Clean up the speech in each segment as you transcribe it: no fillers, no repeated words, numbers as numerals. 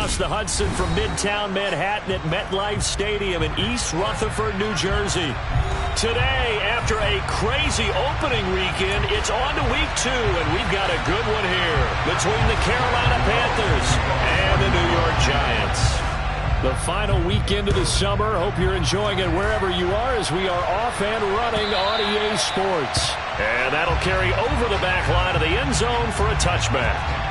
across the Hudson from Midtown Manhattan at MetLife Stadium in East Rutherford, New Jersey. Today, after a crazy opening weekend, it's on to week 2, and we've got a good one here between the Carolina Panthers and the New York Giants. The final weekend of the summer. Hope you're enjoying it wherever you are as we are off and running on EA Sports. And that'll carry over the back line of the end zone for a touchback.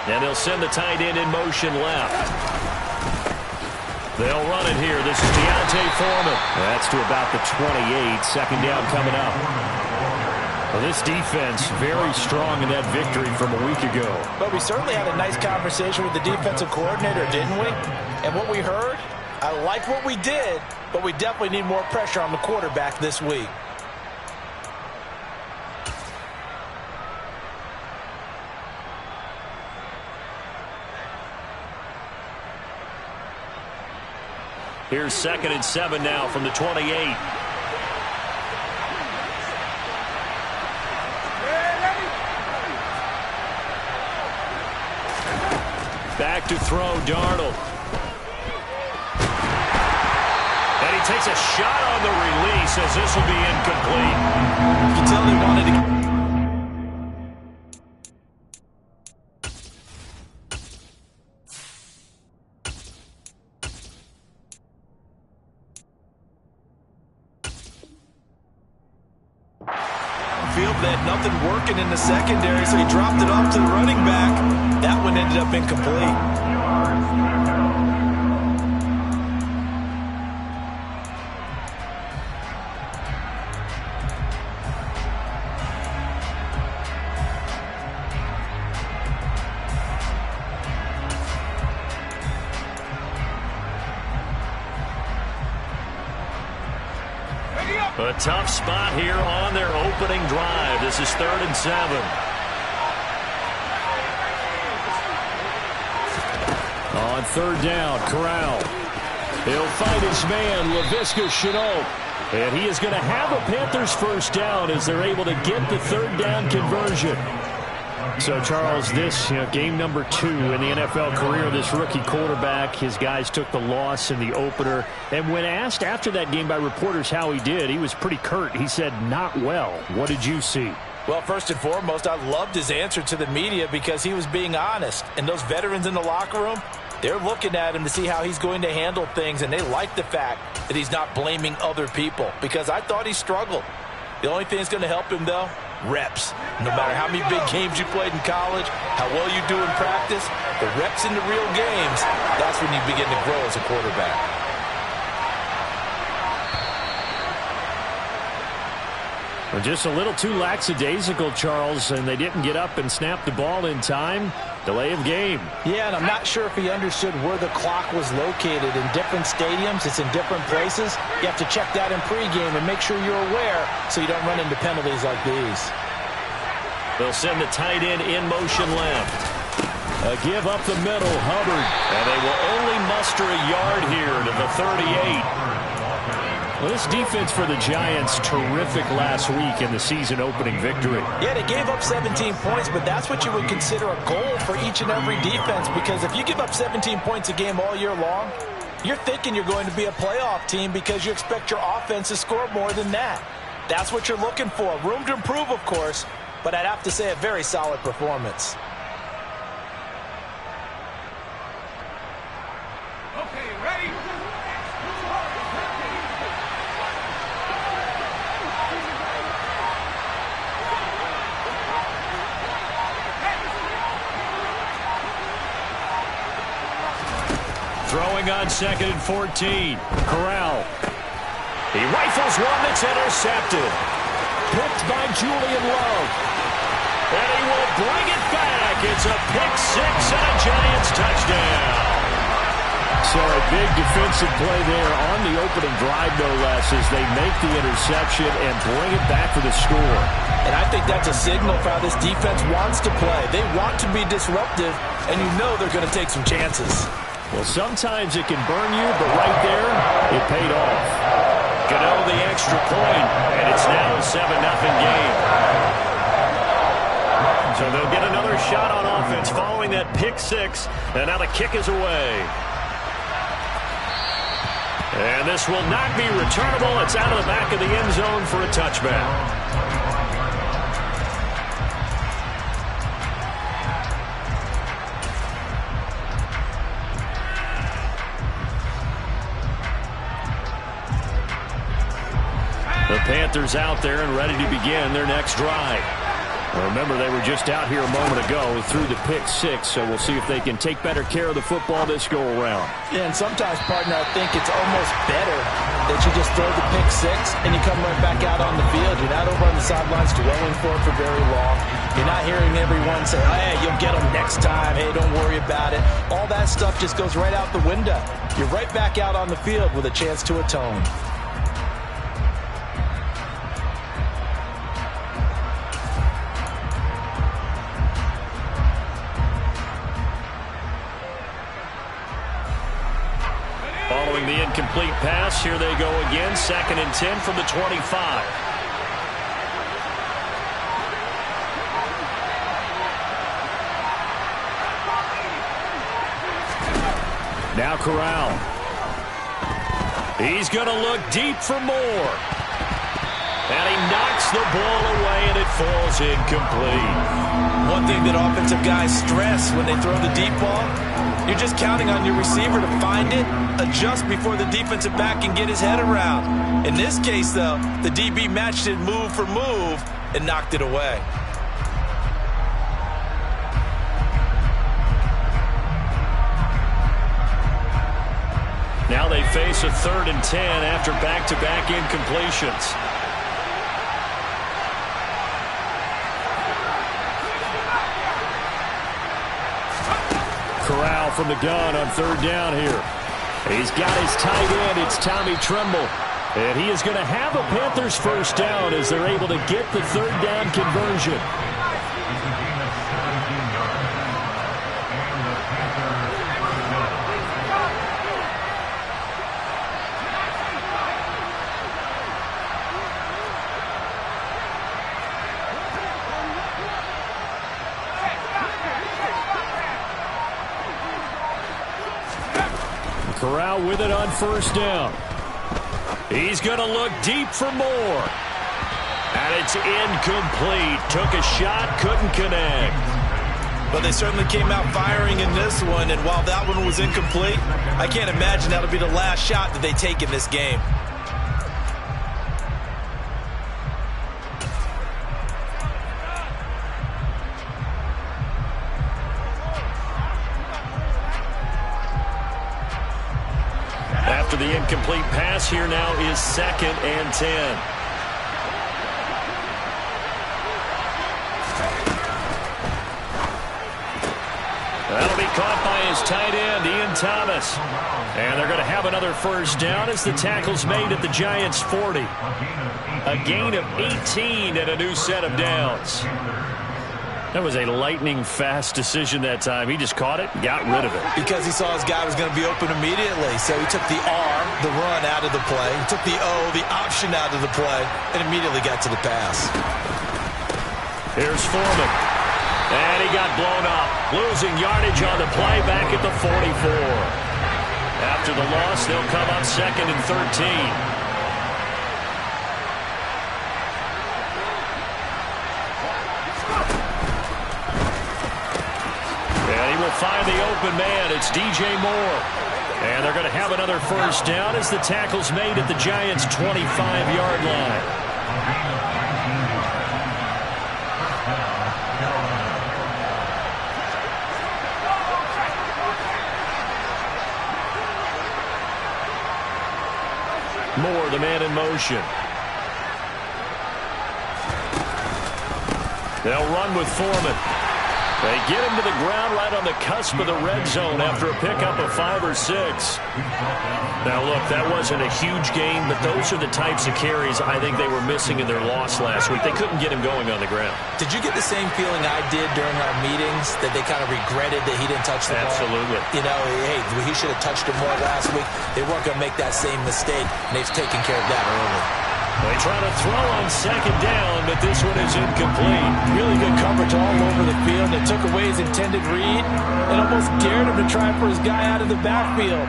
And they'll send the tight end in motion left. They'll run it here. This is Deontay Foreman. That's to about the 28. Second down coming up. Well, this defense very strong in that victory from a week ago. But we certainly had a nice conversation with the defensive coordinator, didn't we? And what we heard, I like what we did, but we definitely need more pressure on the quarterback this week. Here's 2nd and 7 now from the 28. Back to throw, Darnold. And he takes a shot on the release as this will be incomplete. You can tell they wanted to... That nothing working in the secondary, so he dropped it off to the running back. That one ended up incomplete. A tough spot here on their opening drive. This is 3rd and 7. On 3rd down, Corral. He'll find his man, Laviska Shenault. And he is going to have a Panthers first down as they're able to get the 3rd down conversion. So, Charles, this game number 2 in the NFL career of this rookie quarterback. His guys took the loss in the opener. And when asked after that game by reporters how he did, he was pretty curt. He said, not well. What did you see? Well, first and foremost, I loved his answer to the media because he was being honest. And those veterans in the locker room, they're looking at him to see how he's going to handle things. And they like the fact that he's not blaming other people because I thought he struggled. The only thing that's going to help him, though, reps. No matter how many big games you played in college, how well you do in practice, the reps in the real games, that's when you begin to grow as a quarterback. Well, just a little too lackadaisical, Charles, and they didn't get up and snap the ball in time. Delay of game. Yeah, and I'm not sure if he understood where the clock was located. In different stadiums, it's in different places. You have to check that in pregame and make sure you're aware so you don't run into penalties like these. They'll send the tight end in motion left. A give up the middle, Hubbard. And they will only muster a yard here to the 38. Well, this defense for the Giants, terrific last week in the season-opening victory. Yeah, they gave up 17 points, but that's what you would consider a goal for each and every defense, because if you give up 17 points a game all year long, you're thinking you're going to be a playoff team because you expect your offense to score more than that. That's what you're looking for. Room to improve, of course, but I'd have to say a very solid performance. Throwing on 2nd and 14. Corral. He rifles one that's intercepted. Picked by Julian Love. And he will bring it back. It's a pick six and a Giants touchdown. So a big defensive play there on the opening drive, no less, as they make the interception and bring it back for the score. And I think that's a signal for how this defense wants to play. They want to be disruptive, and you know they're going to take some chances. Well, sometimes it can burn you, but right there, it paid off. Gano the extra point, and it's now a 7-0 game. So they'll get another shot on offense following that pick six, and now the kick is away. And this will not be returnable. It's out of the back of the end zone for a touchback. The Panthers out there and ready to begin their next drive. Remember, they were just out here a moment ago through the pick six, so we'll see if they can take better care of the football this go-around. Yeah, and sometimes, partner, I think it's almost better that you just throw the pick six and you come right back out on the field. You're not over on the sidelines dwelling for it for very long. You're not hearing everyone say, oh, hey, you'll get them next time. Hey, don't worry about it. All that stuff just goes right out the window. You're right back out on the field with a chance to atone. Following the incomplete pass, here they go again. 2nd and 10 from the 25. Now Corral. He's going to look deep for more. And he knocks the ball away, and it falls incomplete. One thing that offensive guys stress when they throw the deep ball, you're just counting on your receiver to find it, adjust before the defensive back can get his head around. In this case, though, the DB matched it move for move and knocked it away. Now they face a 3rd and 10 after back-to-back incompletions. Corral from the gun on 3rd down here. He's got his tight end. It's Tommy Tremble. And he is going to have a Panthers first down as they're able to get the 3rd down conversion. Corral with it on 1st down. He's going to look deep for more. And it's incomplete. Took a shot, couldn't connect. But they certainly came out firing in this one, and while that one was incomplete, I can't imagine that'll be the last shot that they take in this game. After the incomplete pass, here now is 2nd and 10. That'll be caught by his tight end, Ian Thomas. And they're going to have another first down as the tackle's made at the Giants' 40. A gain of 18 and a new set of downs. That was a lightning-fast decision that time. He just caught it and got rid of it. Because he saw his guy was going to be open immediately. So he took the R, the run, out of the play. He took the O, the option, out of the play, and immediately got to the pass. Here's Foreman. And he got blown up. Losing yardage on the play back at the 44. After the loss, they'll come up 2nd and 13. Find the open man. It's DJ Moore. And they're going to have another first down as the tackle's made at the Giants' 25-yard line. Moore, the man in motion. They'll run with Foreman. They get him to the ground right on the cusp of the red zone after a pickup of 5 or 6. Now, look, that wasn't a huge game, but those are the types of carries I think they were missing in their loss last week. They couldn't get him going on the ground. Did you get the same feeling I did during our meetings, that they kind of regretted that he didn't touch the ball? Absolutely. You know, hey, he should have touched it more last week. They weren't going to make that same mistake, and they've taken care of that early. They try to throw on second down, but this one is incomplete. Really good coverage all over the field. It took away his intended read and almost dared him to try for his guy out of the backfield.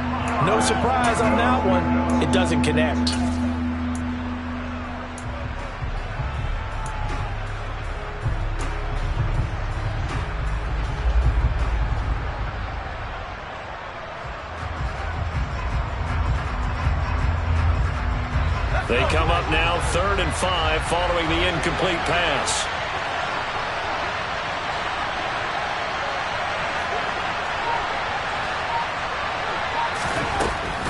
No surprise on that one. It doesn't connect. They come up now 3rd and 5 following the incomplete pass.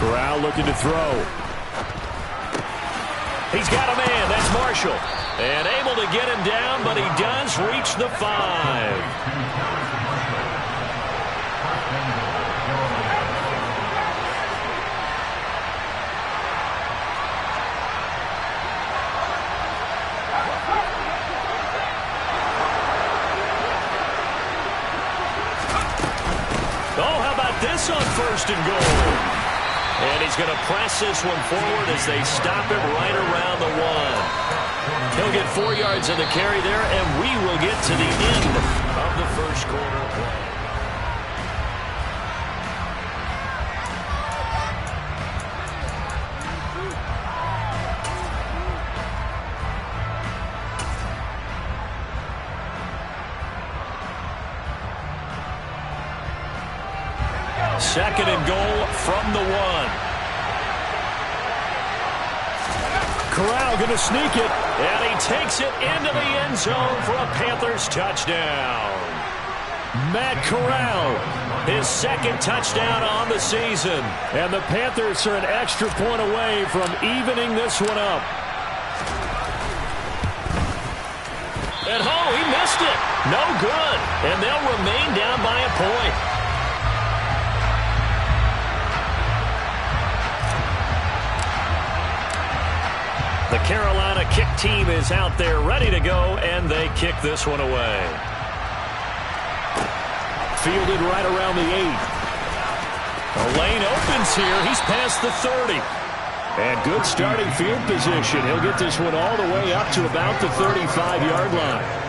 Corral looking to throw. He's got a man. That's Marshall. And able to get him down, but he does reach the 5. This on 1st and goal. And he's going to press this one forward as they stop him right around the 1. He'll get 4 yards on the carry there, and we will get to the end of the first quarter play. Second and goal from the 1. Corral going to sneak it, and he takes it into the end zone for a Panthers touchdown. Matt Corral, his 2nd touchdown on the season. And the Panthers are an extra point away from evening this one up. And he missed it. No good. And they'll remain down by a point. The Carolina kick team is out there ready to go, and they kick this one away. Fielded right around the 8. The lane opens here. He's past the 30. And good starting field position. He'll get this one all the way up to about the 35-yard line.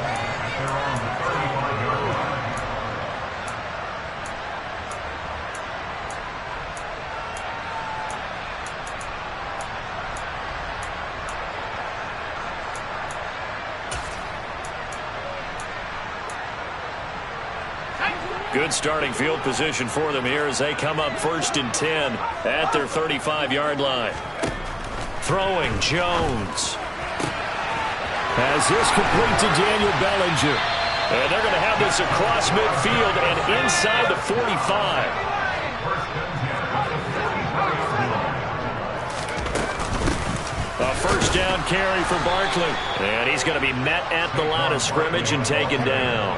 Good starting field position for them here as they come up 1st and 10 at their 35-yard line. Throwing Jones. Has this complete to Daniel Bellinger. And they're going to have this across midfield and inside the 45. A first down carry for Barkley. And he's going to be met at the line of scrimmage and taken down.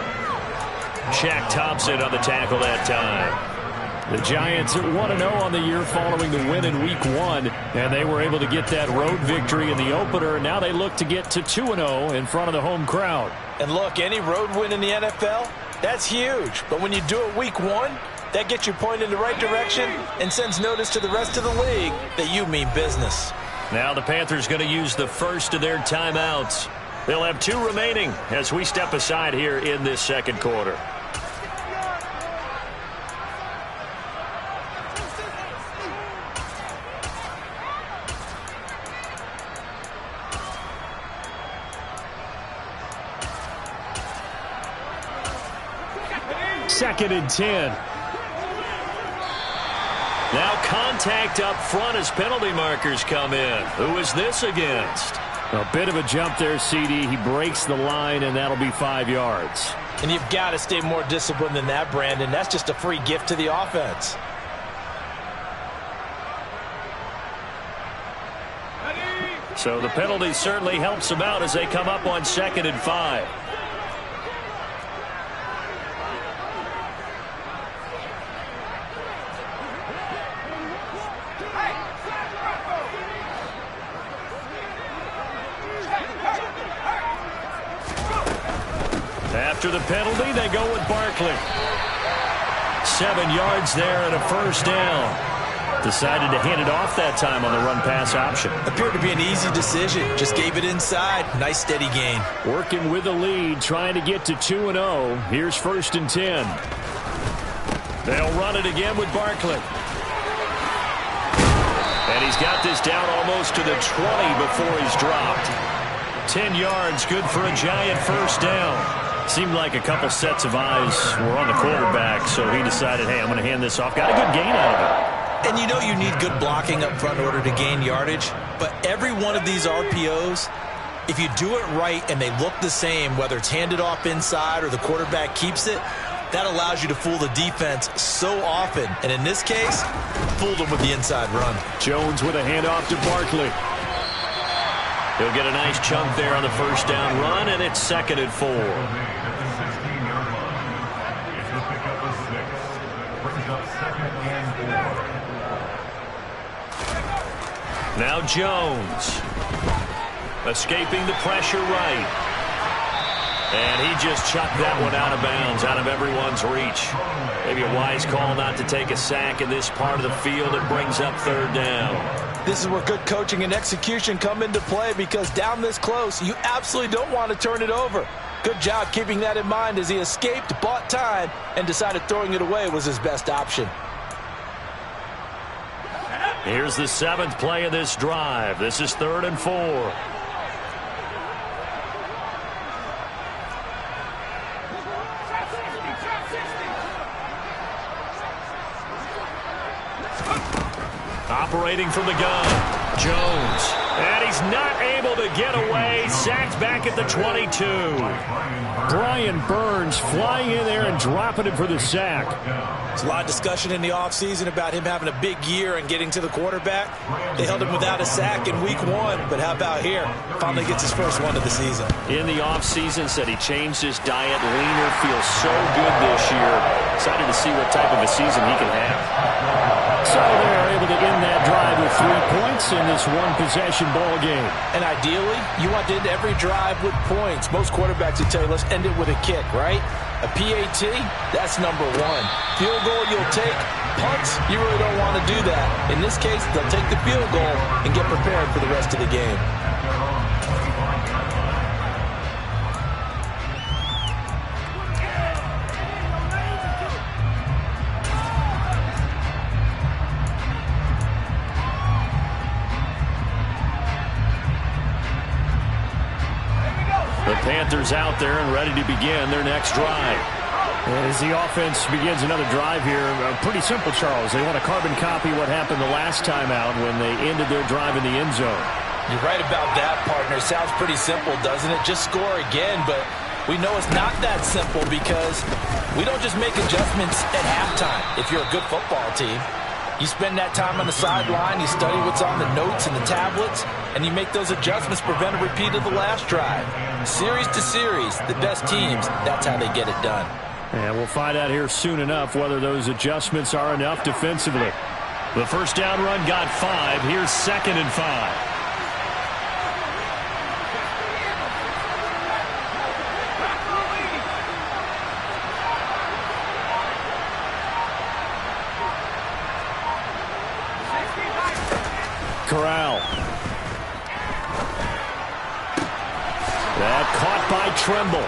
Shaq Thompson on the tackle that time. The Giants at 1-0 on the year following the win in Week 1. And they were able to get that road victory in the opener. Now they look to get to 2-0 in front of the home crowd. And look, any road win in the NFL, that's huge. But when you do it Week 1, that gets you pointed in the right direction and sends notice to the rest of the league that you mean business. Now the Panthers going to use the first of their timeouts. They'll have 2 remaining as we step aside here in this second quarter. Second and 10. Now contact up front as penalty markers come in. Who is this against? A bit of a jump there, CD. He breaks the line, and that'll be 5 yards. And you've got to stay more disciplined than that, Brandon. That's just a free gift to the offense. So the penalty certainly helps them out as they come up on 2nd and 5. After the penalty, they go with Barkley. 7 yards there and a first down. Decided to hand it off that time on the run-pass option. Appeared to be an easy decision. Just gave it inside. Nice steady gain. Working with the lead, trying to get to 2-0. Here's 1st and 10. They'll run it again with Barkley. And he's got this down almost to the 20 before he's dropped. 10 yards, good for a giant first down. Seemed like a couple sets of eyes were on the quarterback, so he decided, hey, I'm going to hand this off. Got a good gain out of it. And you know you need good blocking up front in order to gain yardage, but every one of these RPOs, if you do it right and they look the same, whether it's handed off inside or the quarterback keeps it, that allows you to fool the defense so often. And in this case, fooled them with the inside run. Jones with a handoff to Barkley. He'll get a nice chunk there on the first down run, and it's 2nd and 4. Now Jones. Escaping the pressure right. And he just chucked that one out of bounds, out of everyone's reach. Maybe a wise call not to take a sack in this part of the field. It brings up 3rd down. This is where good coaching and execution come into play, because down this close, you absolutely don't want to turn it over. Good job keeping that in mind as he escaped, bought time, and decided throwing it away was his best option. Here's the 7th play of this drive. This is 3rd and 4. Operating from the gun, Jones. And he's not able to get away. Sacked back at the 22. Brian Burns flying in there and dropping him for the sack. There's a lot of discussion in the offseason about him having a big year and getting to the quarterback. They held him without a sack in week 1, but how about here? Finally gets his first one of the season. In the offseason, said he changed his diet, leaner, feels so good this year. Excited to see what type of a season he can have. So they're able to end that drive with 3 points in this one-possession ball game. And ideally, you want to end every drive with points. Most quarterbacks would tell you, let's end it with a kick, right? A PAT, that's number 1. Field goal you'll take. Punts, you really don't want to do that. In this case, they'll take the field goal and get prepared for the rest of the game. The Panthers out there and ready to begin their next drive. And as the offense begins another drive here, pretty simple, Charles. They want to carbon copy what happened the last time out when they ended their drive in the end zone. You're right about that, partner. Sounds pretty simple, doesn't it? Just score again, but we know it's not that simple because we don't just make adjustments at halftime if you're a good football team. You spend that time on the sideline, you study what's on the notes and the tablets, and you make those adjustments, prevent a repeat of the last drive. Series to series, the best teams, that's how they get it done. And we'll find out here soon enough whether those adjustments are enough defensively. The first down run got 5. Here's 2nd and 5. Corral. That caught by Trimble.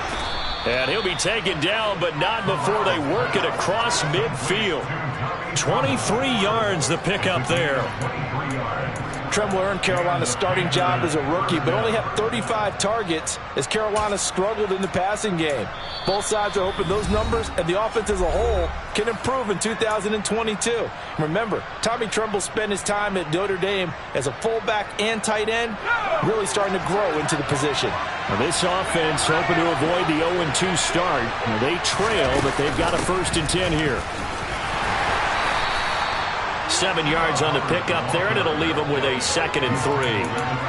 And he'll be taken down, but not before they work it across midfield. 23 yards the pickup there. Trimble earned Carolina's starting job as a rookie, but only had 35 targets as Carolina struggled in the passing game. Both sides are hoping those numbers and the offense as a whole can improve in 2022. Remember, Tommy Trimble spent his time at Notre Dame as a fullback and tight end, really starting to grow into the position. Now this offense hoping to avoid the 0-2 start. Now they trail, but they've got a 1st and 10 here. 7 yards on the pickup there, and it'll leave them with a 2nd and 3.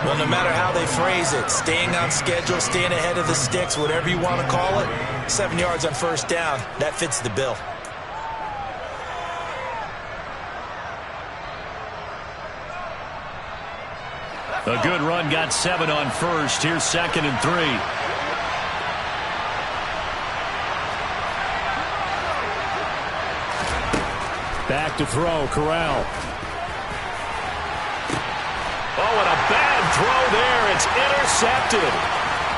Well, no matter how they phrase it, staying on schedule, staying ahead of the sticks, whatever you want to call it, 7 yards on first down, that fits the bill. A good run got 7 on first. Here's 2nd and 3. Back to throw, Corral. Oh, and a bad throw there. It's intercepted.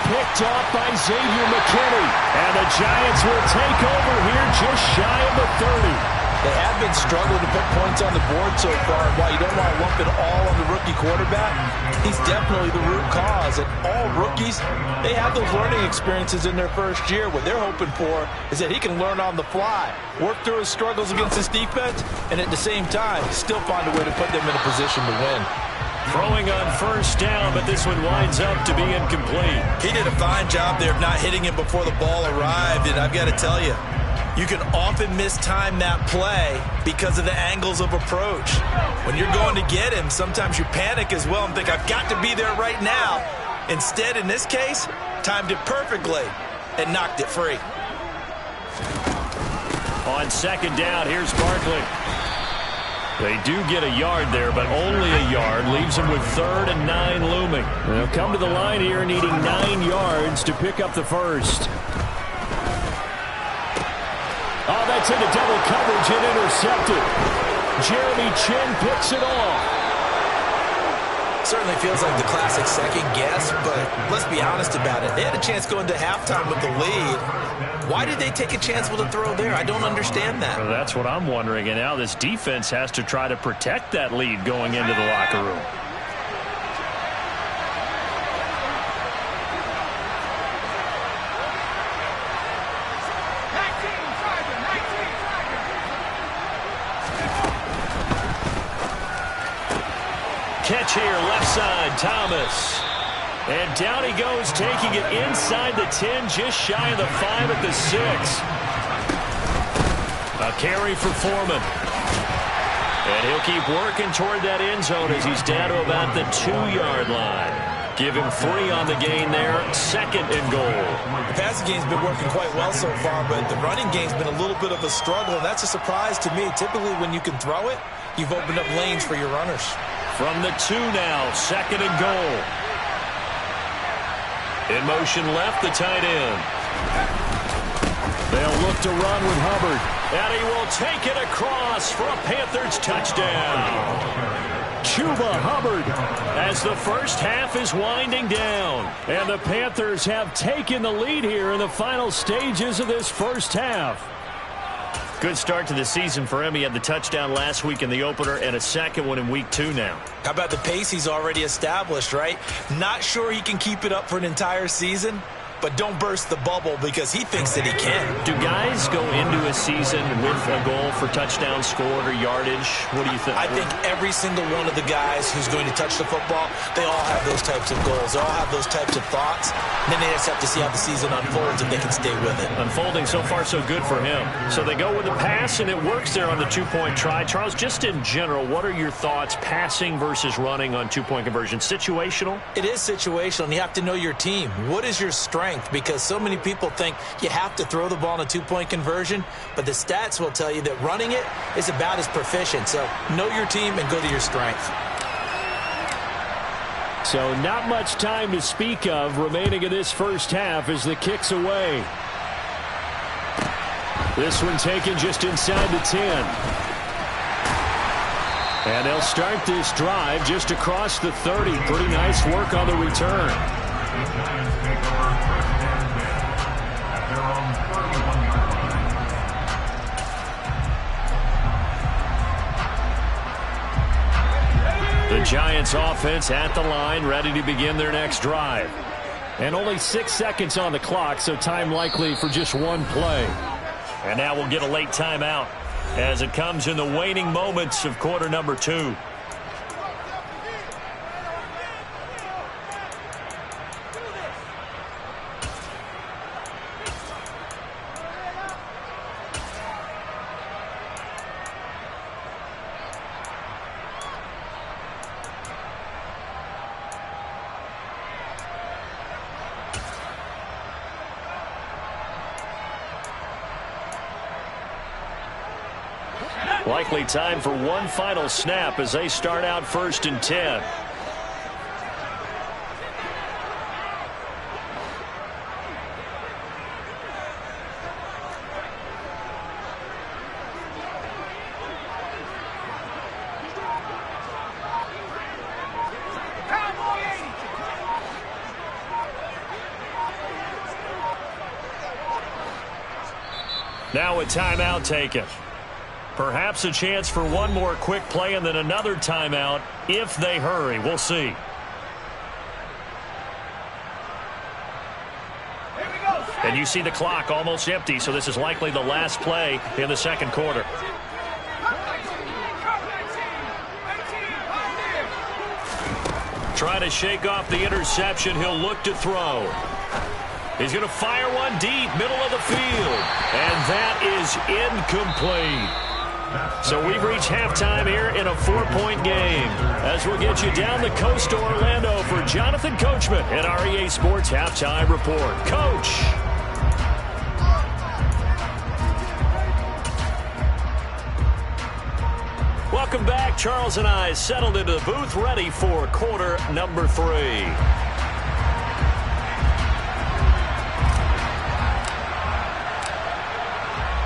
Picked off by Xavier McKinney. And the Giants will take over here just shy of the 30. They have been struggling to put points on the board so far. While you don't want to lump it all on the rookie quarterback, he's definitely the root cause. And all rookies, they have those learning experiences in their first year. What they're hoping for is that he can learn on the fly, work through his struggles against this defense, and at the same time, still find a way to put them in a position to win. Throwing on first down, but this one winds up to be incomplete. He did a fine job there of not hitting him before the ball arrived, and I've got to tell you, you can often mistime that play because of the angles of approach. When you're going to get him, sometimes you panic as well and think, I've got to be there right now. Instead, in this case, timed it perfectly and knocked it free. On 2nd down, here's Barkley. They do get a yard there, but only a yard. Leaves them with 3rd and 9 looming. They'll come to the line here needing 9 yards to pick up the first. Oh, that's into double coverage and intercepted. Jeremy Chin picks it off. Certainly feels like the classic second guess, but let's be honest about it. They had a chance going to halftime with the lead. Why did they take a chance with a throw there? I don't understand that. Well, that's what I'm wondering, and now this defense has to try to protect that lead going into the locker room. Catch here, left side, Thomas. And down he goes, taking it inside the 10, just shy of the 5 at the 6. A carry for Foreman. And he'll keep working toward that end zone as he's down to about the 2-yard line. Give him 3 on the gain there, 2nd and goal. The passing game's been working quite well so far, but the running game's been a little bit of a struggle, and that's a surprise to me. Typically, when you can throw it, you've opened up lanes for your runners. From the 2 now, 2nd and goal. In motion left, the tight end. They'll look to run with Hubbard. And he will take it across for a Panthers touchdown. Chuba Hubbard as the first half is winding down. And the Panthers have taken the lead here in the final stages of this first half. Good start to the season for him. He had the touchdown last week in the opener and a second one in week 2 now. How about the pace he's already established, right? Not sure he can keep it up for an entire season, but don't burst the bubble because he thinks that he can. Do guys go into a season with a goal for touchdown scored or yardage? What do you think? I think every single one of the guys who's going to touch the football, they all have those types of goals. They all have those types of thoughts. And then they just have to see how the season unfolds if they can stay with it. Unfolding so far so good for him. So they go with the pass, and it works there on the 2-point try. Charles, just in general, what are your thoughts passing versus running on 2-point conversion? Situational? It is situational, and you have to know your team. What is your strength? Because so many people think you have to throw the ball in a 2-point conversion, but the stats will tell you that running it is about as proficient. So know your team and go to your strength. So not much time to speak of remaining in this first half as the kick's away. This one taken just inside the 10. And they'll start this drive just across the 30. Pretty nice work on the return. The Giants offense at the line, ready to begin their next drive. And only 6 seconds on the clock, so time likely for just one play. And now we'll get a late timeout as it comes in the waning moments of quarter number 2. Likely time for one final snap as they start out 1st and 10. Now a timeout taken. Perhaps a chance for one more quick play and then another timeout if they hurry. We'll see. And you see the clock almost empty, so this is likely the last play in the second quarter. Trying to shake off the interception. He'll look to throw. He's going to fire one deep, middle of the field. And that is incomplete. So we've reached halftime here in a 4-point game. As we'll get you down the coast to Orlando for Jonathan Coachman at our EA Sports Halftime Report. Coach. Welcome back. Charles and I settled into the booth ready for quarter number 3.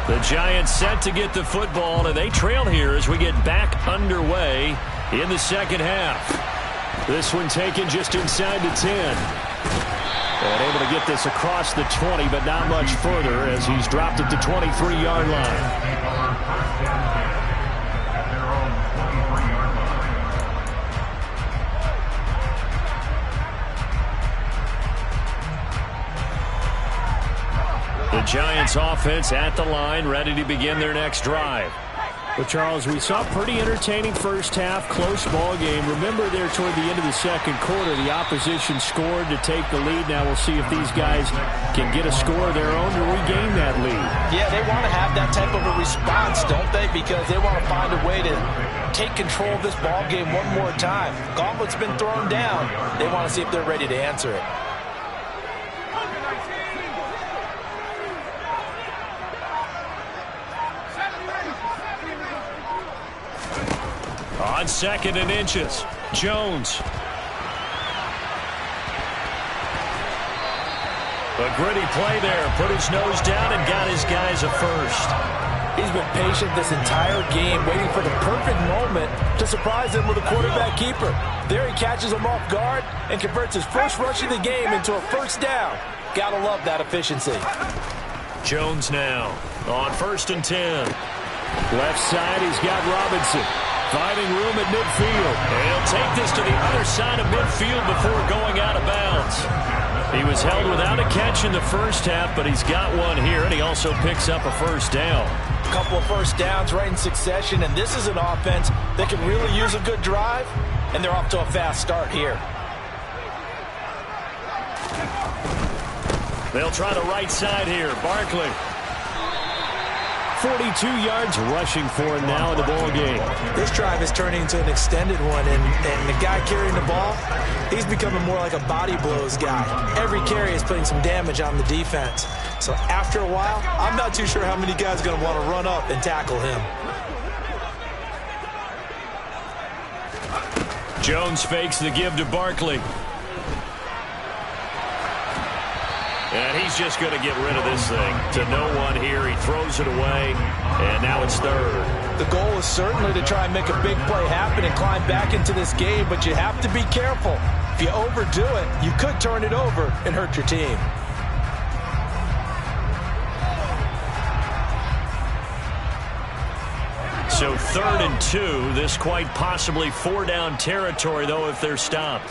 The Giants set to get the football, and they trail here as we get back underway in the second half. This one taken just inside the 10. And able to get this across the 20, but not much further as he's dropped it to 23-yard line. The Giants offense at the line, ready to begin their next drive. Well, Charles, we saw a pretty entertaining first half, close ball game. Remember there toward the end of the second quarter, the opposition scored to take the lead. Now we'll see if these guys can get a score of their own to regain that lead. Yeah, they want to have that type of a response, don't they? Because they want to find a way to take control of this ball game one more time. Gauntlet's been thrown down. They want to see if they're ready to answer it. On 2nd and inches, Jones. A gritty play there. Put his nose down and got his guys a first. He's been patient this entire game, waiting for the perfect moment to surprise them with a quarterback keeper. There he catches him off guard and converts his first rush of the game into a first down. Gotta love that efficiency. Jones now on 1st and 10. Left side, he's got Robinson. Finding room at midfield. And he'll take this to the other side of midfield before going out of bounds. He was held without a catch in the first half, but he's got one here, and he also picks up a first down. A couple of first downs right in succession, and this is an offense that can really use a good drive, and they're off to a fast start here. They'll try the right side here. Barkley. 42 yards rushing for him now in the ball game. This drive is turning into an extended one, and the guy carrying the ball, he's becoming more like a body blows guy. Every carry is putting some damage on the defense. So after a while, I'm not too sure how many guys are going to want to run up and tackle him. Jones fakes the give to Barkley. And he's just going to get rid of this thing to no one here. He throws it away, and now it's 3rd. The goal is certainly to try and make a big play happen and climb back into this game, but you have to be careful. If you overdo it, you could turn it over and hurt your team. So 3rd and 2. This quite possibly 4-down territory, though, if they're stopped.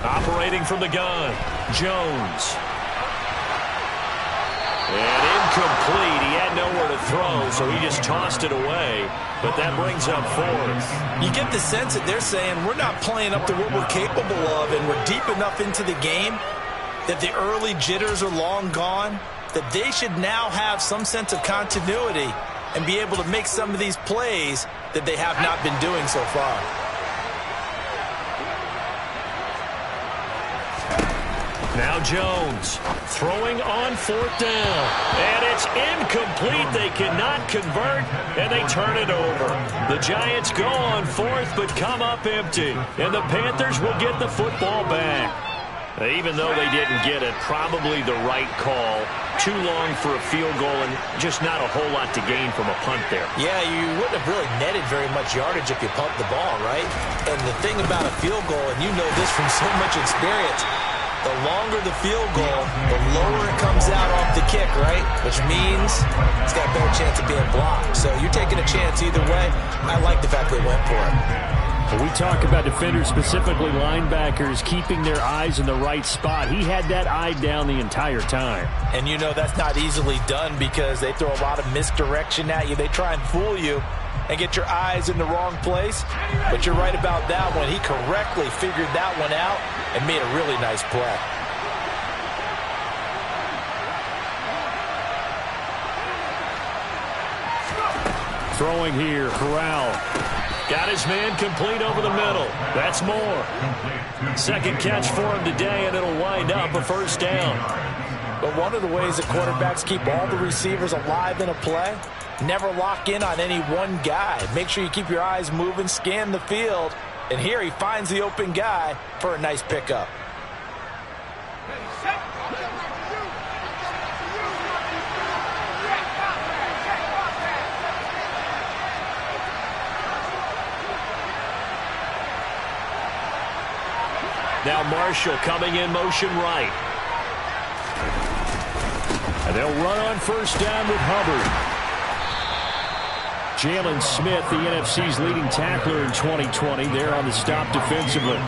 Operating from the gun, Jones. And incomplete. He had nowhere to throw, so he just tossed it away. But that brings up 4th. You get the sense that they're saying we're not playing up to what we're capable of, and we're deep enough into the game that the early jitters are long gone, that they should now have some sense of continuity and be able to make some of these plays that they have not been doing so far. Now Jones throwing on 4th down. And it's incomplete. They cannot convert, and they turn it over. The Giants go on 4th but come up empty. And the Panthers will get the football back. Even though they didn't get it, probably the right call. Too long for a field goal and just not a whole lot to gain from a punt there. Yeah, you wouldn't have really netted very much yardage if you pumped the ball, right? And the thing about a field goal, and you know this from so much experience, the longer the field goal, the lower it comes out off the kick, right? Which means it's got a better chance of being blocked. So you're taking a chance either way. I like the fact they went for it. We talk about defenders, specifically linebackers, keeping their eyes in the right spot. He had that eye down the entire time. And you know that's not easily done because they throw a lot of misdirection at you. They try and fool you and get your eyes in the wrong place. But you're right about that one. He correctly figured that one out and made a really nice play. Throwing here, Corral. Got his man complete over the middle. That's more. Second catch for him today, and it'll wind up a 1st down. But one of the ways that quarterbacks keep all the receivers alive in a play, never lock in on any one guy. Make sure you keep your eyes moving, scan the field. And here he finds the open guy for a nice pickup. Now Marshall coming in motion right. And they'll run on 1st down with Hubbard. Jalen Smith, the NFC's leading tackler in 2020, there on the stop defensively.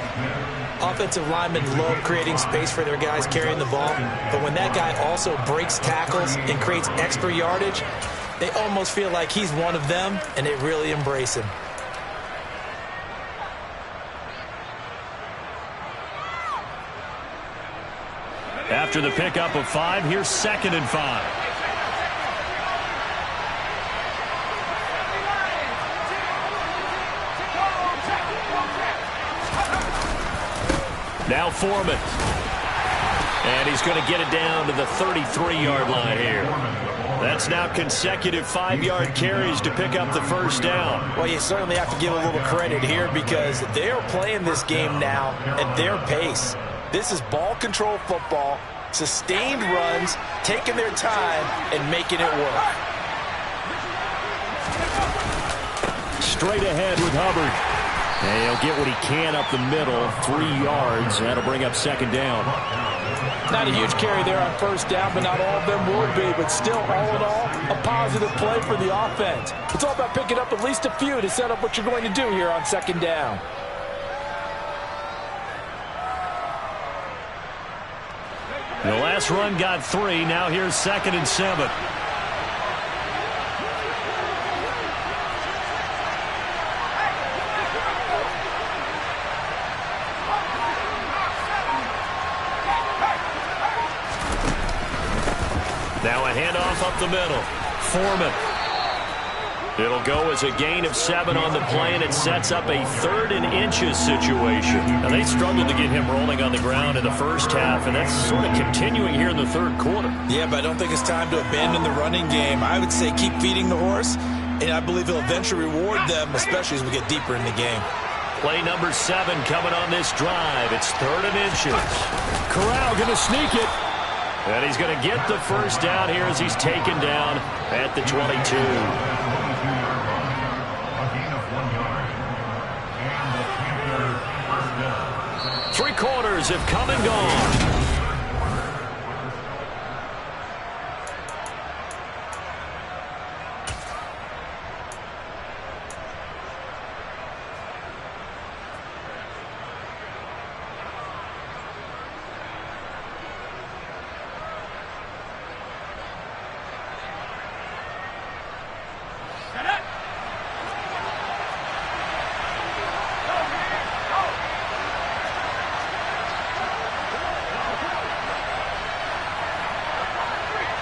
Offensive linemen love creating space for their guys carrying the ball, but when that guy also breaks tackles and creates extra yardage, they almost feel like he's one of them, and they really embrace him. After the pickup of 5, here's 2nd and 5. Now Foreman. And he's going to get it down to the 33-yard line here. That's now consecutive 5-yard carries to pick up the 1st down. Well, you certainly have to give a little credit here because they're playing this game now at their pace. This is ball control football, sustained runs, taking their time, and making it work. Straight ahead with Hubbard. And he'll get what he can up the middle, 3 yards. That'll bring up 2nd down. Not a huge carry there on 1st down, but not all of them would be. But still, all in all, a positive play for the offense. It's all about picking up at least a few to set up what you're going to do here on 2nd down. The last run got 3. Now here's 2nd and 7. Now a handoff up the middle. Foreman. It'll go as a gain of 7 on the play, and it sets up a 3rd and inches situation. Now, they struggled to get him rolling on the ground in the 1st half, and that's sort of continuing here in the 3rd quarter. Yeah, but I don't think it's time to abandon the running game. I would say keep feeding the horse, and I believe he'll eventually reward them, especially as we get deeper in the game. Play number 7 coming on this drive. It's 3rd and inches. Corral going to sneak it. And he's going to get the 1st down here as he's taken down at the 22. 3 quarters have come and gone.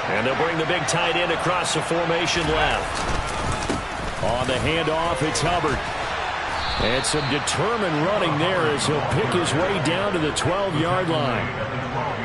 And they'll bring the big tight end across the formation left. On the handoff, it's Hubbard. And some determined running there as he'll pick his way down to the 12-yard line.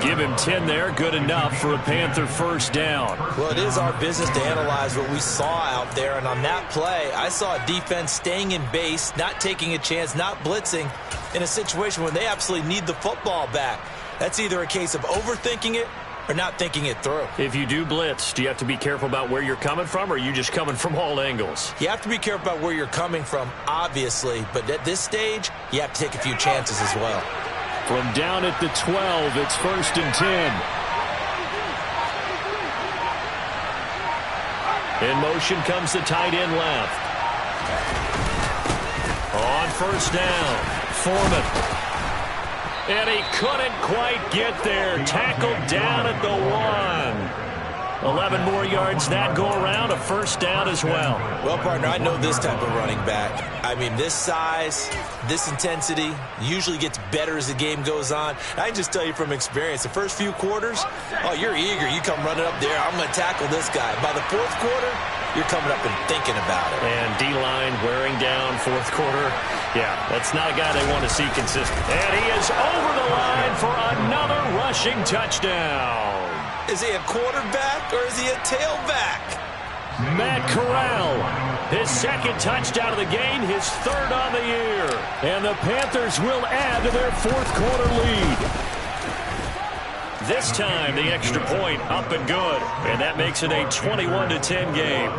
Give him 10 there, good enough for a Panther first down. Well, it is our business to analyze what we saw out there, and on that play, I saw a defense staying in base, not taking a chance, not blitzing in a situation where they absolutely need the football back. That's either a case of overthinking it or not thinking it through. If you do blitz, do you have to be careful about where you're coming from, or are you just coming from all angles? You have to be careful about where you're coming from, obviously, but at this stage, you have to take a few chances as well. From down at the 12, it's 1st and 10. In motion comes the tight end left. On first down, Foreman. And he couldn't quite get there. Tackled down at the 1. 11 more yards that go around, a first down as well. Well, partner, I know this type of running back. I mean, this size, this intensity usually gets better as the game goes on. I can just tell you from experience, the first few quarters, oh, you're eager. You come running up there, I'm going to tackle this guy. By the fourth quarter, you're coming up and thinking about it. And D-line wearing down fourth quarter. Yeah, that's not a guy they want to see consistent. And he is over the line for another rushing touchdown. Is he a quarterback or is he a tailback? Matt Corral, his second touchdown of the game, his third on the year. And the Panthers will add to their fourth quarter lead. This time, the extra point up and good. And that makes it a 21-10 game.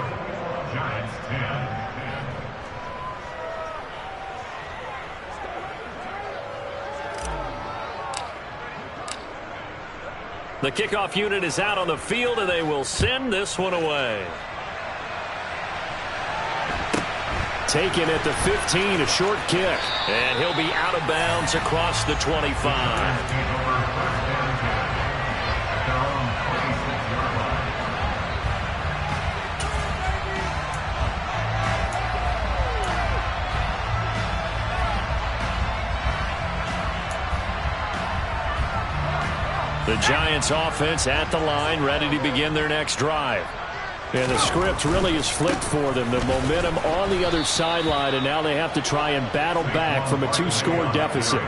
The kickoff unit is out on the field, and they will send this one away. Taken at the 15, a short kick. And he'll be out of bounds across the 25. The Giants offense at the line, ready to begin their next drive. And the script really is flipped for them. The momentum on the other sideline, and now they have to try and battle back from a 2-score deficit.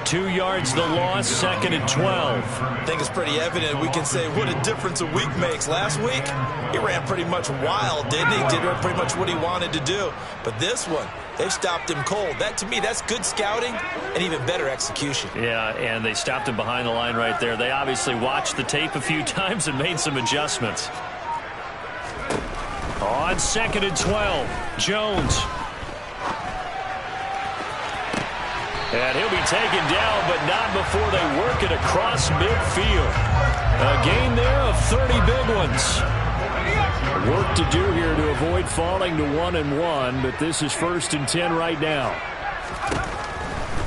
2 yards the loss, 2nd and 12. I think it's pretty evident. We can say what a difference a week makes. Last week, he ran pretty much wild, didn't he? Did pretty much what he wanted to do. But this one, they've stopped him cold. That, to me, that's good scouting and even better execution. Yeah, and they stopped him behind the line right there. They obviously watched the tape a few times and made some adjustments. On 2nd and 12, Jones. And he'll be taken down, but not before they work it across midfield. A gain there of 30 big ones. Work to do here to avoid falling to 1-1, but this is 1st and 10 right now.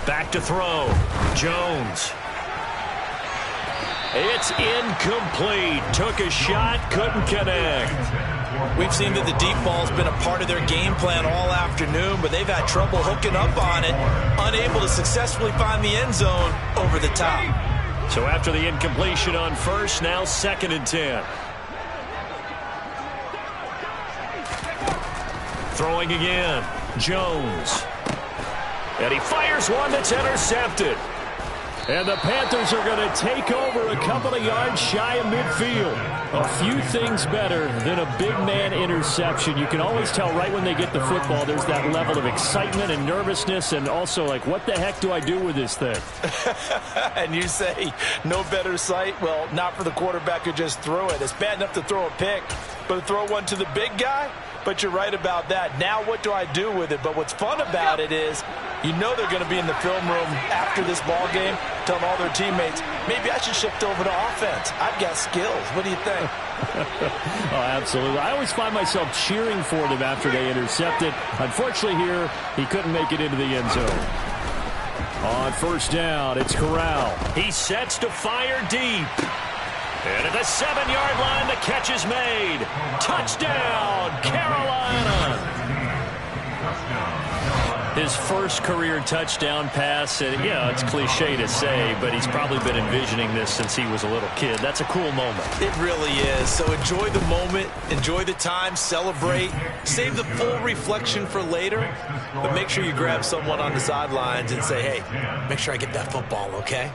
Back to throw. Jones. It's incomplete. Took a shot, couldn't connect. We've seen that the deep ball's been a part of their game plan all afternoon, but they've had trouble hooking up on it, unable to successfully find the end zone over the top. So after the incompletion on first, now 2nd and 10. Throwing again, Jones. And he fires one that's intercepted. And the Panthers are going to take over a couple of yards shy of midfield. A few things better than a big man interception. You can always tell right when they get the football, there's that level of excitement and nervousness, and also like, what the heck do I do with this thing? And you say, no better sight? Well, not for the quarterback who just threw it. It's bad enough to throw a pick, but to throw one to the big guy? But you're right about that. Now what do I do with it? But what's fun about it is you know they're going to be in the film room after this ball game telling all their teammates, maybe I should shift over to offense. I've got skills. What do you think? Oh, absolutely. I always find myself cheering for them after they intercept it. Unfortunately here, he couldn't make it into the end zone. On first down, it's Corral. He sets to fire deep. And at the 7-yard line, the catch is made. Touchdown, Carolina. His first career touchdown pass, and yeah, it's cliche to say, but he's probably been envisioning this since he was a little kid. That's a cool moment. It really is. So enjoy the moment, enjoy the time, celebrate, save the full reflection for later, but make sure you grab someone on the sidelines and say, hey, make sure I get that football, okay?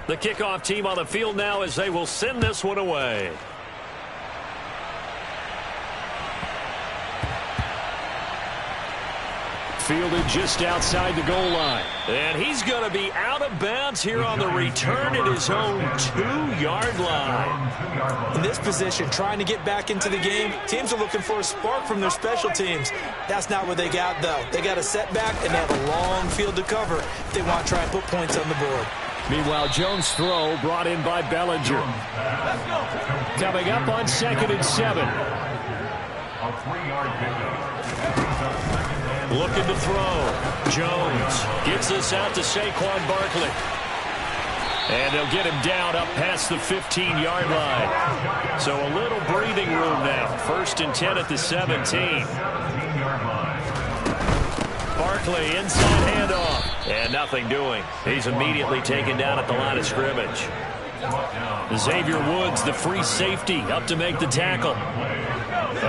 The kickoff team on the field now as they will send this one away. Fielded just outside the goal line. And he's going to be out of bounds here on the return at his own 2-yard line. In this position, trying to get back into the game, teams are looking for a spark from their special teams. That's not what they got, though. They got a setback, and they have a long field to cover if they want to try and put points on the board. Meanwhile, Jones' throw brought in by Bellinger. Coming up on 2nd and 7. A 3-yard pickup. Looking to throw. Jones gets this out to Saquon Barkley. And they'll get him down up past the 15-yard line. So a little breathing room now. 1st and 10 at the 17. Barkley inside handoff. And nothing doing. He's immediately taken down at the line of scrimmage. Xavier Woods, the free safety, up to make the tackle.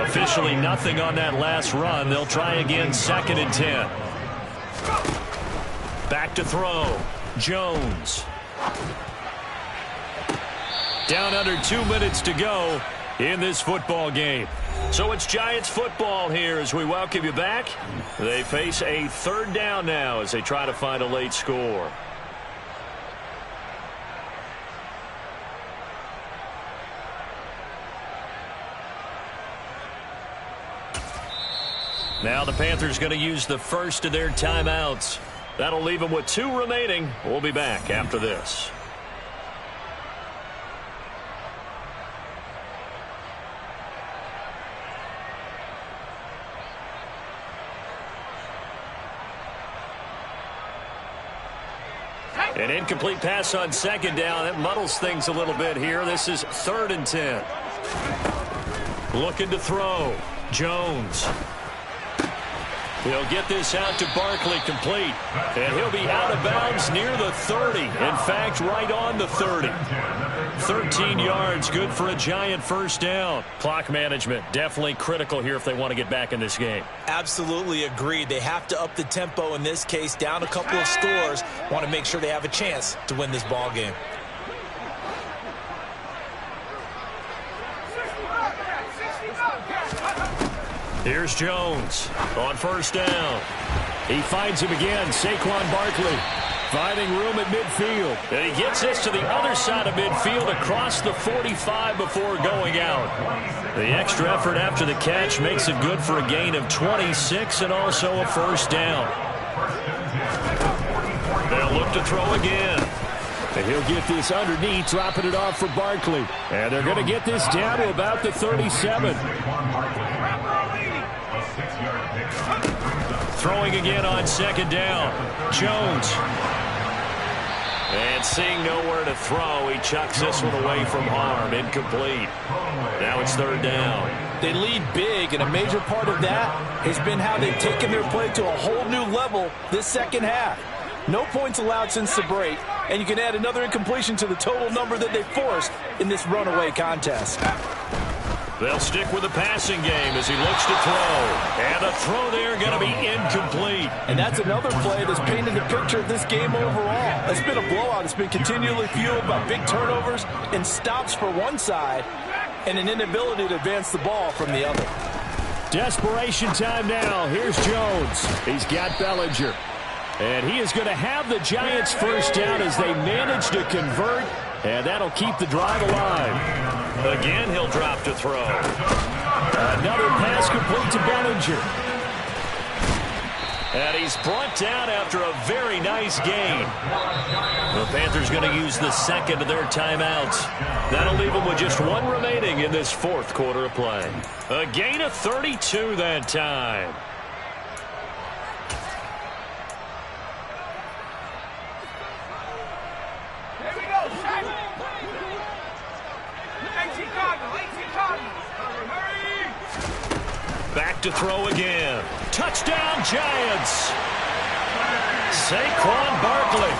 Officially nothing on that last run. They'll try again 2nd and 10. Back to throw. Jones. Down under 2 minutes to go in this football game. So it's Giants football here as we welcome you back. They face a 3rd down now as they try to find a late score. Now the Panthers going to use the first of their timeouts. That'll leave them with 2 remaining. We'll be back after this. An incomplete pass on 2nd down. That muddles things a little bit here. This is 3rd and 10. Looking to throw. Jones. He'll get this out to Barkley, complete. And he'll be out of bounds near the 30. In fact, right on the 30. 13 yards, good for a Giant 1st down. Clock management, definitely critical here if they want to get back in this game. Absolutely agreed. They have to up the tempo in this case, down a couple of scores. Want to make sure they have a chance to win this ball game. Here's Jones on 1st down. He finds him again, Saquon Barkley. Finding room at midfield. And he gets this to the other side of midfield across the 45 before going out. The extra effort after the catch makes it good for a gain of 26 and also a 1st down. They'll look to throw again. And he'll get this underneath, dropping it off for Barkley. And they're going to get this down to about the 37. Throwing again on 2nd down. Jones. And seeing nowhere to throw, he chucks this one away from harm. Incomplete. Now it's 3rd down. They lead big, and a major part of that has been how they've taken their play to a whole new level this 2nd half. No points allowed since the break, and you can add another incompletion to the total number that they forced in this runaway contest. They'll stick with the passing game as he looks to throw. And a throw there going to be incomplete. And that's another play that's painted the picture of this game overall. It's been a blowout. It's been continually fueled by big turnovers and stops for one side and an inability to advance the ball from the other. Desperation time now. Here's Jones. He's got Bellinger. And he is going to have the Giants 1st down as they manage to convert. And that'll keep the drive alive. Again, he'll drop to throw. Another pass complete to Bellinger. And he's brought down after a very nice gain. The Panthers going to use the 2nd of their timeouts. That'll leave them with just 1 remaining in this 4th quarter of play. A gain of 32 that time. to throw again. Touchdown, Giants. Saquon Barkley.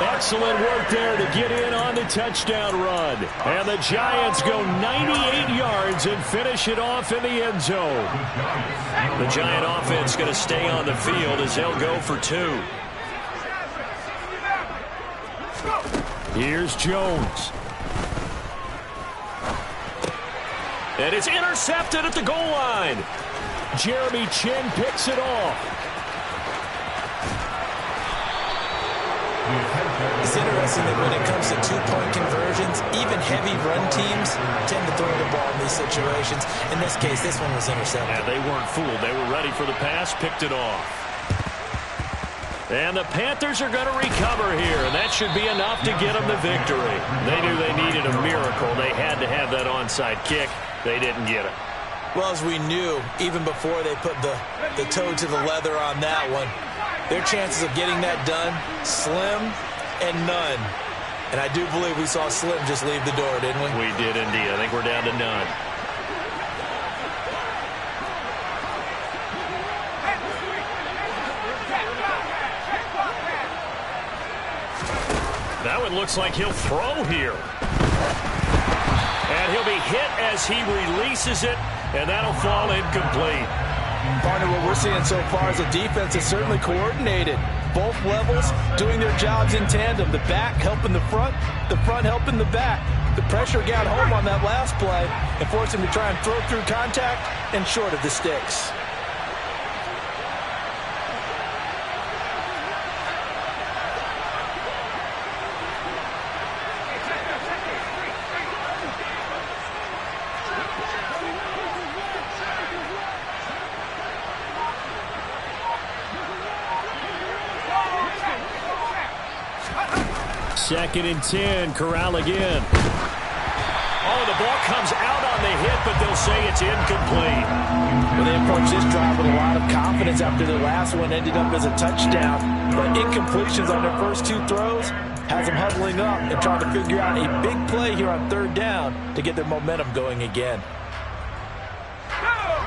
Excellent work there to get in on the touchdown run. And the Giants go 98 yards and finish it off in the end zone. The Giant offense going to stay on the field as they'll go for 2. Here's Jones. And it's intercepted at the goal line. Jeremy Chin picks it off. It's interesting that when it comes to two-point conversions, even heavy run teams tend to throw the ball in these situations. In this case, this one was intercepted. Yeah, they weren't fooled. They were ready for the pass, picked it off. And the Panthers are going to recover here, and that should be enough to get them the victory. They knew they needed a miracle. They had to have that onside kick. They didn't get it. Well, as we knew, even before they put the toe to the leather on that one, their chances of getting that done, slim and none. And I do believe we saw Slim just leave the door, didn't we? We did indeed. I think we're down to none. That one looks like he'll throw here. And he'll be hit as he releases it, and that'll fall incomplete. Partner, what we're seeing so far is a defense that's certainly coordinated. Both levels doing their jobs in tandem. The back helping the front helping the back. The pressure got home on that last play and forced him to try and throw through contact and short of the sticks. Second and 10, Corral again. Oh, the ball comes out on the hit, but they'll say it's incomplete. Well, they approached this drive with a lot of confidence after the last one ended up as a touchdown. But incompletions on their first 2 throws has them huddling up and trying to figure out a big play here on 3rd down to get their momentum going again.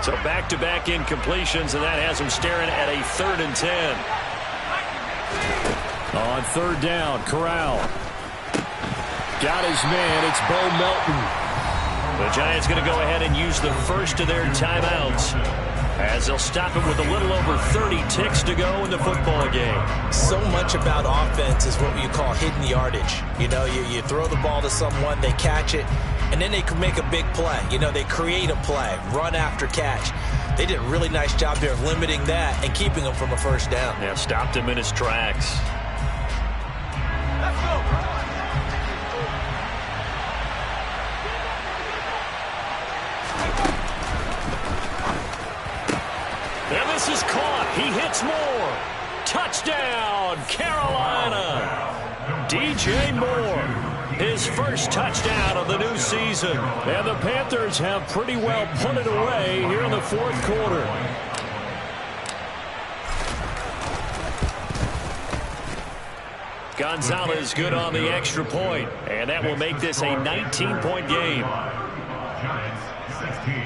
So back-to-back incompletions, and that has them staring at a 3rd and 10. On 3rd down, Corral. Got his man. It's Bo Melton. The Giants going to go ahead and use the first of their timeouts as they'll stop it with a little over 30 ticks to go in the football game. So much about offense is what you call hidden yardage. You know, you throw the ball to someone, they catch it, and then they can make a big play. You know, they create a play, run after catch. They did a really nice job there of limiting that and keeping him from a 1st down. Yeah, stopped him in his tracks. And this is caught. He hits more. Touchdown, Carolina. DJ Moore, his first touchdown of the new season. And the Panthers have pretty well put it away here in the 4th quarter. Gonzalez good on the extra point, and that will make this a 19-point game. Giants 16.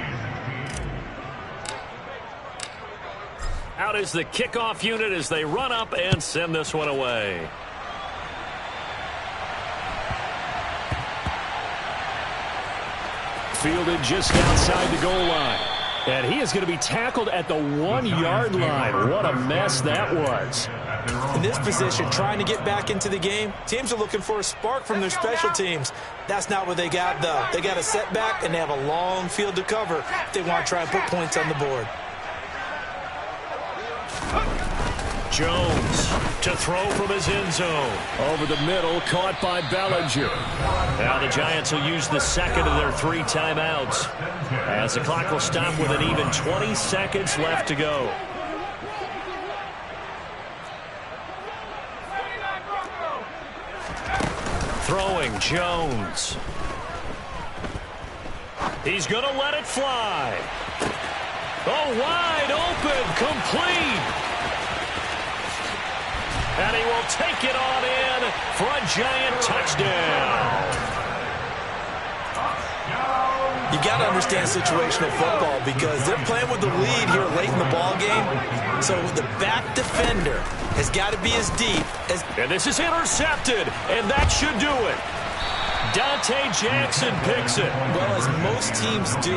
Out is the kickoff unit as they run up and send this one away. Fielded just outside the goal line. And he is going to be tackled at the 1-yard line. What a mess that was. In this position, trying to get back into the game, teams are looking for a spark from their special teams. That's not what they got, though. They got a setback, and they have a long field to cover if they want to try and put points on the board. Jones to throw from his end zone. Over the middle, caught by Bellinger. Now the Giants will use the second of their 3 timeouts as the clock will stop with an even 20 seconds left to go. Throwing Jones. He's going to let it fly. Oh, wide open, complete. And he will take it on in for a Giant touchdown. You got to understand situational football because they're playing with the lead here late So the back defender has got to be as deep as... And this is intercepted, and that should do it. Dante Jackson picks it. Well, as most teams do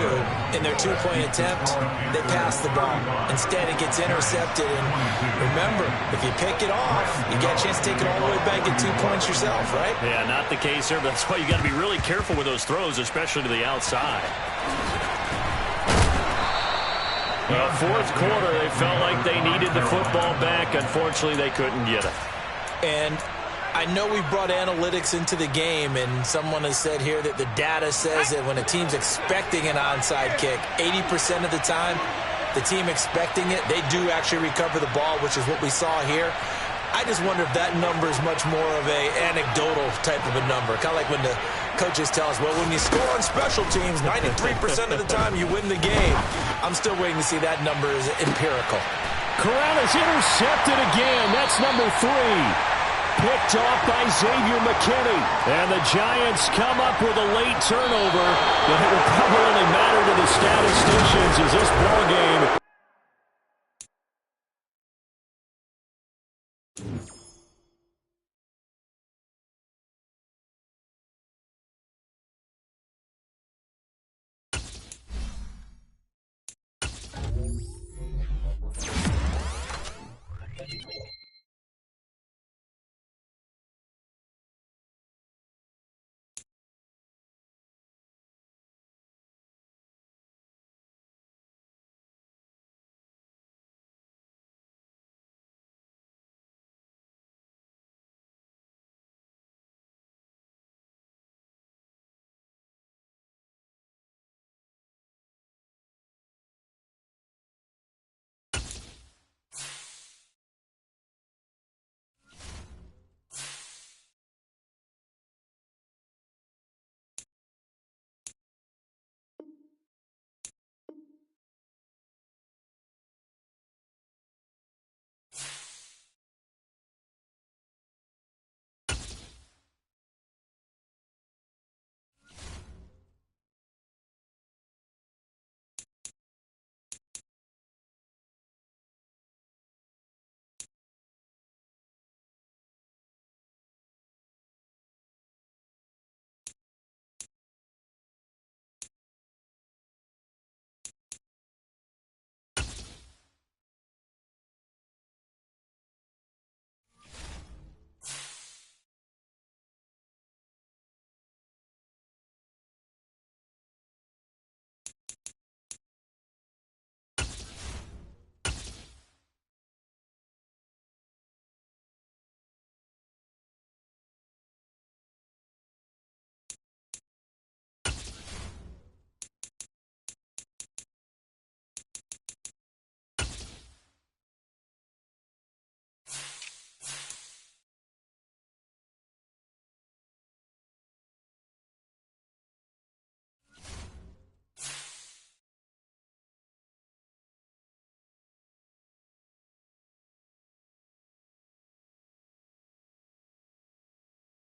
in their two-point attempt, they pass the ball. Instead, it gets intercepted. And remember, if you pick it off, you get a chance to take it all the way back and 2 points yourself, right? Yeah, not the case here. That's why you got to be really careful with those throws, especially to the outside. Well, fourth quarter, they felt like they needed the football back. Unfortunately, they couldn't get it. And I know we brought analytics into the game, and someone has said here that the data says that when a team's expecting an onside kick, 80% of the time, the team expecting it, they do actually recover the ball, which is what we saw here. I just wonder if that number is much more of a anecdotal type of a number. Kind of like when the coaches tell us, well, when you score on special teams, 93% of the time you win the game. I'm still waiting to see that number is empirical. Corral is intercepted again. That's number 3. Picked off by Xavier McKinney. And the Giants come up with a late turnover, but it will probably only matter to the status